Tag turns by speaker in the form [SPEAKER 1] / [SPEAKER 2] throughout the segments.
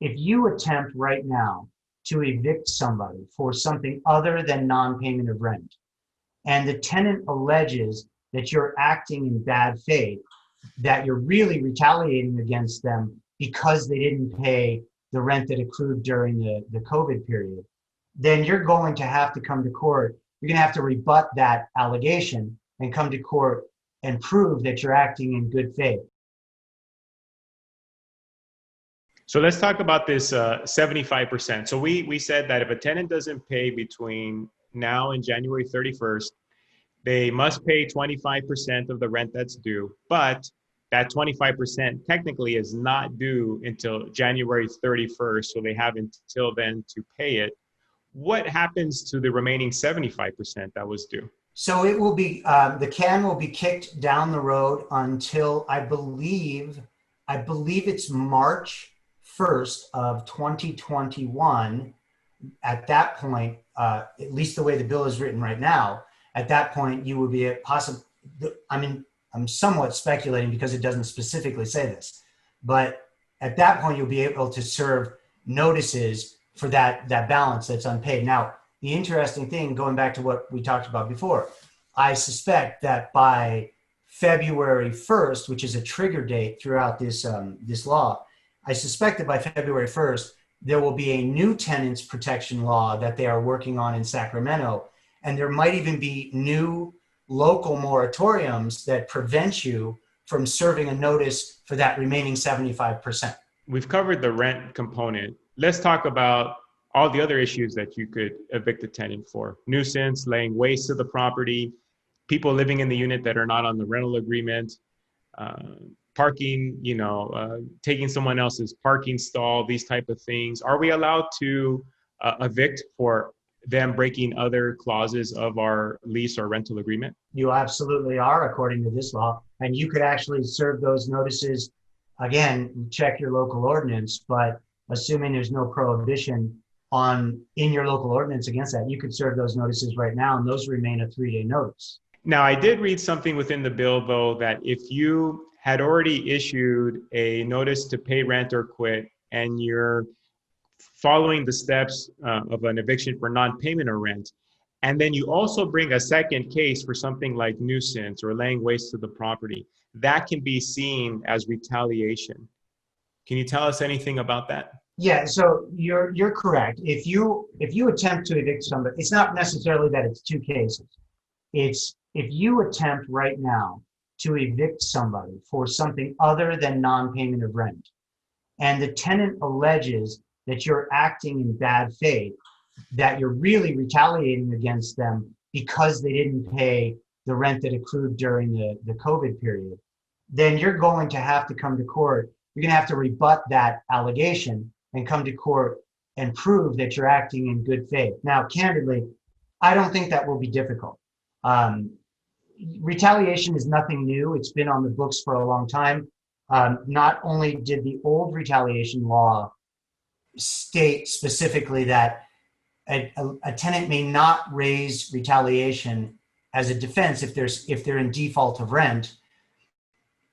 [SPEAKER 1] If you attempt right now to evict somebody for something other than non-payment of rent, and the tenant alleges that you're acting in bad faith, that you're really retaliating against them because they didn't pay the rent that accrued during the COVID period, then you're going to have to come to court. You're going to have to rebut that allegation and come to court and prove that you're acting in good faith.
[SPEAKER 2] So let's talk about this 75%. So we said that if a tenant doesn't pay between now and January 31st, they must pay 25% of the rent that's due, but that 25% technically is not due until January 31st, so they have until then to pay it. What happens to the remaining 75% that was due?
[SPEAKER 1] So it will be, the can will be kicked down the road until I believe it's March 1st of 2021. At that point, at least the way the bill is written right now, at that point you would be I'm somewhat speculating because it doesn't specifically say this, but at that point you'll be able to serve notices for that balance that's unpaid. Now, the interesting thing, going back to what we talked about before, I suspect that by February 1st, which is a trigger date throughout this law, I suspect that by February 1st, there will be a new tenants protection law that they are working on in Sacramento. And there might even be new local moratoriums that prevent you from serving a notice for that remaining 75%.
[SPEAKER 2] We've covered the rent component. Let's talk about all the other issues that you could evict a tenant for. Nuisance, laying waste to the property, people living in the unit that are not on the rental agreement, parking, taking someone else's parking stall, these type of things. Are we allowed to evict for them breaking other clauses of our lease or rental agreement?
[SPEAKER 1] You absolutely are, according to this law. And you could actually serve those notices. Again, check your local ordinance, but assuming there's no prohibition in your local ordinance against that, you could serve those notices right now, and those remain a 3-day notice.
[SPEAKER 2] Now, I did read something within the bill, though, that if you had already issued a notice to pay rent or quit, and you're following the steps of an eviction for non-payment of rent, and then you also bring a second case for something like nuisance or laying waste to the property, that can be seen as retaliation. Can you tell us anything about that?
[SPEAKER 1] Yeah, so you're correct. If you attempt to evict somebody, it's not necessarily that it's two cases. It's if you attempt right now to evict somebody for something other than non-payment of rent, and the tenant alleges that you're acting in bad faith, that you're really retaliating against them because they didn't pay the rent that accrued during the COVID period, then you're going to have to come to court. You're going to have to rebut that allegation and come to court and prove that you're acting in good faith. Now, candidly, I don't think that will be difficult. Retaliation is nothing new. It's been on the books for a long time. Not only did the old retaliation law state specifically that a tenant may not raise retaliation as a defense if they're in default of rent,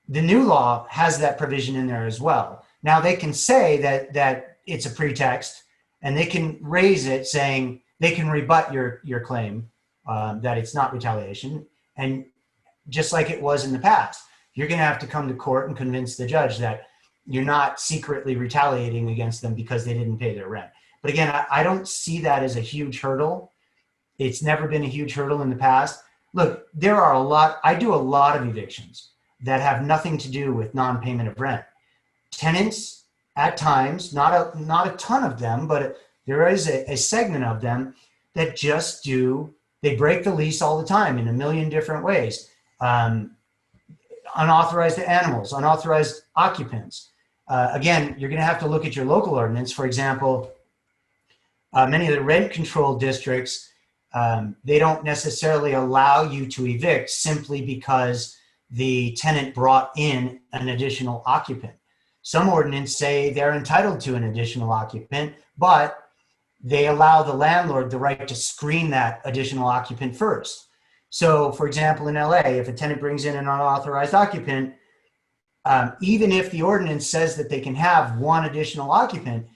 [SPEAKER 1] the new law has that provision in there as well. Now they can say that it's a pretext, and they can raise it saying they can rebut your claim that it's not retaliation. And just like it was in the past, you're going to have to come to court and convince the judge that you're not secretly retaliating against them because they didn't pay their rent. But again, I don't see that as a huge hurdle. It's never been a huge hurdle in the past. Look, I do a lot of evictions that have nothing to do with non-payment of rent. Tenants, at times, not a ton of them, but there is a segment of them that just they break the lease all the time in a million different ways. Unauthorized animals, unauthorized occupants. Again, you're going to have to look at your local ordinance. For example, many of the rent control districts, they don't necessarily allow you to evict simply because the tenant brought in an additional occupant. Some ordinances say they're entitled to an additional occupant, but they allow the landlord the right to screen that additional occupant first. So, for example, in LA, if a tenant brings in an unauthorized occupant, even if the ordinance says that they can have one additional occupant,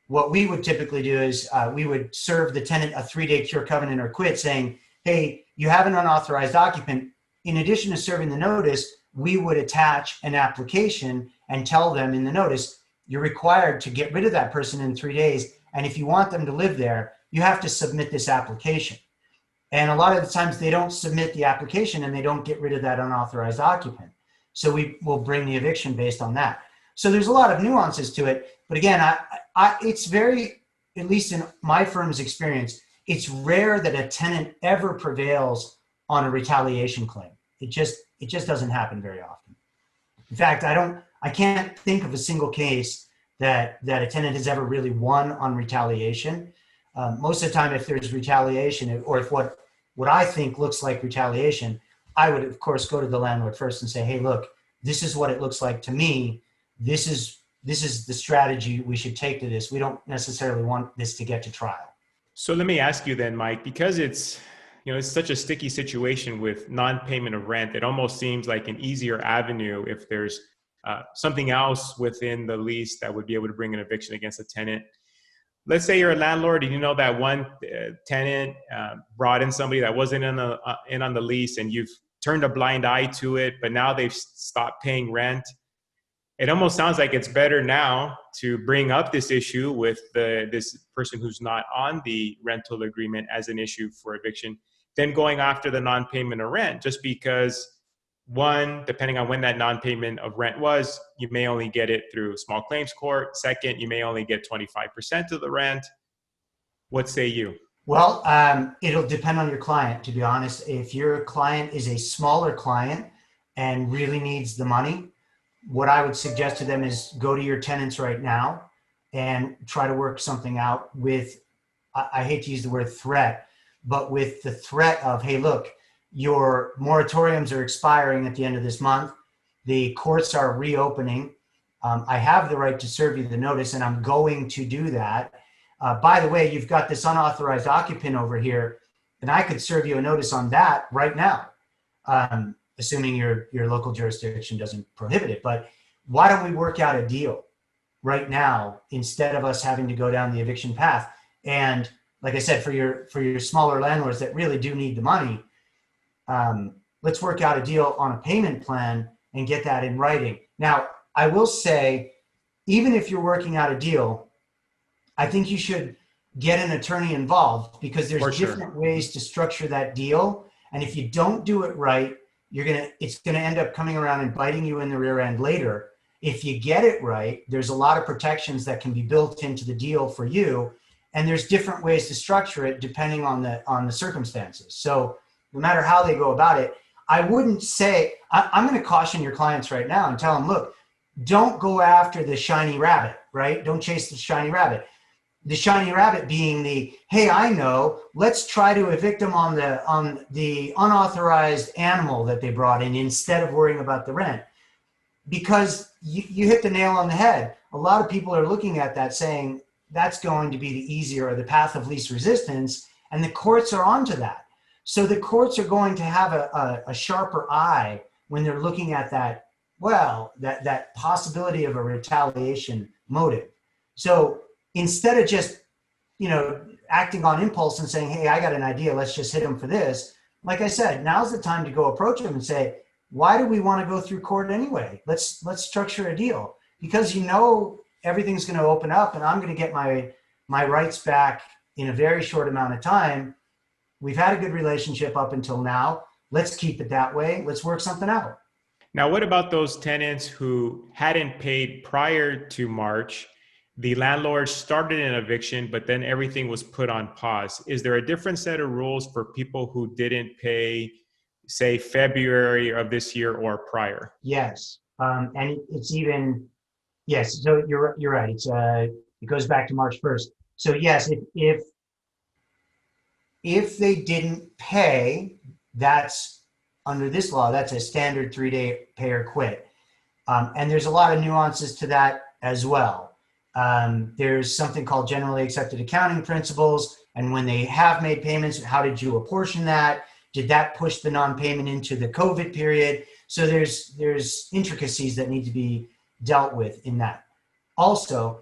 [SPEAKER 1] what we would typically do is we would serve the tenant a 3-day cure covenant or quit saying, hey, you have an unauthorized occupant. In addition to serving the notice, we would attach an application and tell them in the notice, you're required to get rid of that person in 3 days. And if you want them to live there, you have to submit this application. And a lot of the times they don't submit the application and they don't get rid of that unauthorized occupant. So we will bring the eviction based on that. So there's a lot of nuances to it. But again, it's very, at least in my firm's experience, it's rare that a tenant ever prevails on a retaliation claim. It just doesn't happen very often. In fact, I can't think of a single case that a tenant has ever really won on retaliation. Most of the time, if there's retaliation, or if what I think looks like retaliation, I would of course go to the landlord first and say, hey, look, this is what it looks like to me. This is the strategy we should take to this. We don't necessarily want this to get to trial.
[SPEAKER 2] So let me ask you then, Mike, because it's such a sticky situation with non-payment of rent, it almost seems like an easier avenue if there's something else within the lease that would be able to bring an eviction against a tenant. Let's say you're a landlord and you know that one tenant brought in somebody that wasn't in on the lease, and you've turned a blind eye to it, but now they've stopped paying rent. It almost sounds like it's better now to bring up this issue with this person who's not on the rental agreement as an issue for eviction than going after the non-payment of rent, just because, one, depending on when that non-payment of rent was, you may only get it through small claims court. Second, you may only get 25% of the rent. What say you?
[SPEAKER 1] Well, it'll depend on your client, to be honest. If your client is a smaller client and really needs the money, what I would suggest to them is go to your tenants right now and try to work something out with, I hate to use the word threat, but with the threat of, hey, look, your moratoriums are expiring at the end of this month. The courts are reopening. I have the right to serve you the notice, and I'm going to do that. By the way, you've got this unauthorized occupant over here, and I could serve you a notice on that right now, assuming your local jurisdiction doesn't prohibit it. But why don't we work out a deal right now instead of us having to go down the eviction path? And like I said, for your smaller landlords that really do need the money, let's work out a deal on a payment plan and get that in writing. Now, I will say, even if you're working out a deal, I think you should get an attorney involved, because there's different ways to structure that deal. And if you don't do it right, it's gonna end up coming around and biting you in the rear end later. If you get it right, there's a lot of protections that can be built into the deal for you. And there's different ways to structure it depending on the circumstances. So no matter how they go about it, I wouldn't say, I'm going to caution your clients right now and tell them, look, don't go after the shiny rabbit, right? Don't chase the shiny rabbit. The shiny rabbit being hey, I know, let's try to evict them on the unauthorized animal that they brought in instead of worrying about the rent. Because you hit the nail on the head. A lot of people are looking at that saying that's going to be the easier, or the path of least resistance, and the courts are onto that. So the courts are going to have a sharper eye when they're looking at that, that possibility of a retaliation motive. So instead of just, acting on impulse and saying, hey, I got an idea, let's just hit them for this. Like I said, now's the time to go approach them and say, why do we want to go through court anyway? Let's structure a deal, because everything's going to open up and I'm going to get my rights back in a very short amount of time. We've had a good relationship up until now. Let's keep it that way. Let's work something out.
[SPEAKER 2] Now, what about those tenants who hadn't paid prior to March? The landlord started an eviction, but then everything was put on pause. Is there a different set of rules for people who didn't pay, say, February of this year or prior?
[SPEAKER 1] Yes. And it's even, yes, so you're right. It goes back to March 1st. So yes, if they didn't pay, that's under this law, that's a standard 3-day pay or quit. And there's a lot of nuances to that as well. There's something called generally accepted accounting principles. And when they have made payments, how did you apportion that? Did that push the non-payment into the COVID period? So there's intricacies that need to be dealt with in that. Also,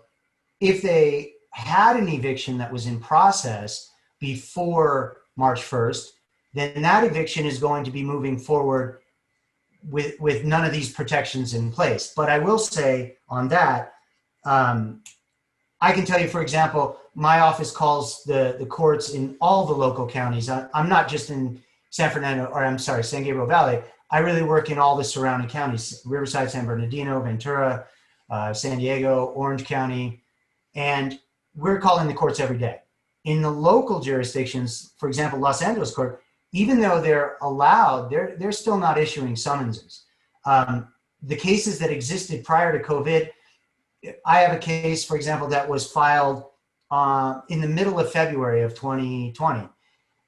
[SPEAKER 1] if they had an eviction that was in process before March 1st, then that eviction is going to be moving forward with none of these protections in place. But I will say on that, I can tell you, for example, my office calls the courts in all the local counties. I'm not just in San Gabriel Valley. I really work in all the surrounding counties: Riverside, San Bernardino, Ventura, San Diego, Orange County, and we're calling the courts every day. In the local jurisdictions, for example, Los Angeles court, even though they're allowed, they're still not issuing summonses. The cases that existed prior to COVID, I have a case, for example, that was filed in the middle of February of 2020,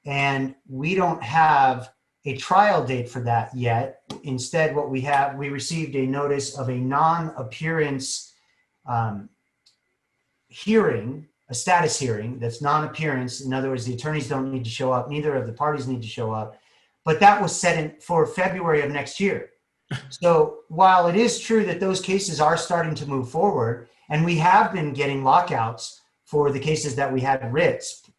[SPEAKER 1] and we don't have a trial date for that yet. Instead, what we received a notice of a non-appearance hearing, a status hearing that's non-appearance. In other words, the attorneys don't need to show up, neither of the parties need to show up, but that was set for February of next year. So while it is true that those cases are starting to move forward, and we have been getting lockouts for the cases that we had writs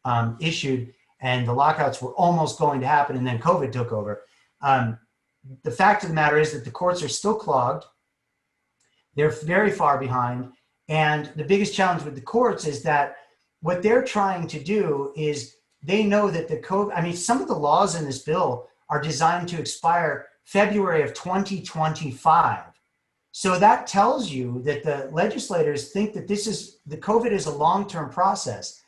[SPEAKER 1] issued, and the lockouts were almost going to happen, and then COVID took over. The fact of the matter is that the courts are still clogged. They're very far behind. And the biggest challenge with the courts is that what they're trying to do is they know that some of the laws in this bill are designed to expire February of 2025. So that tells you that the legislators think that the COVID is a long-term process.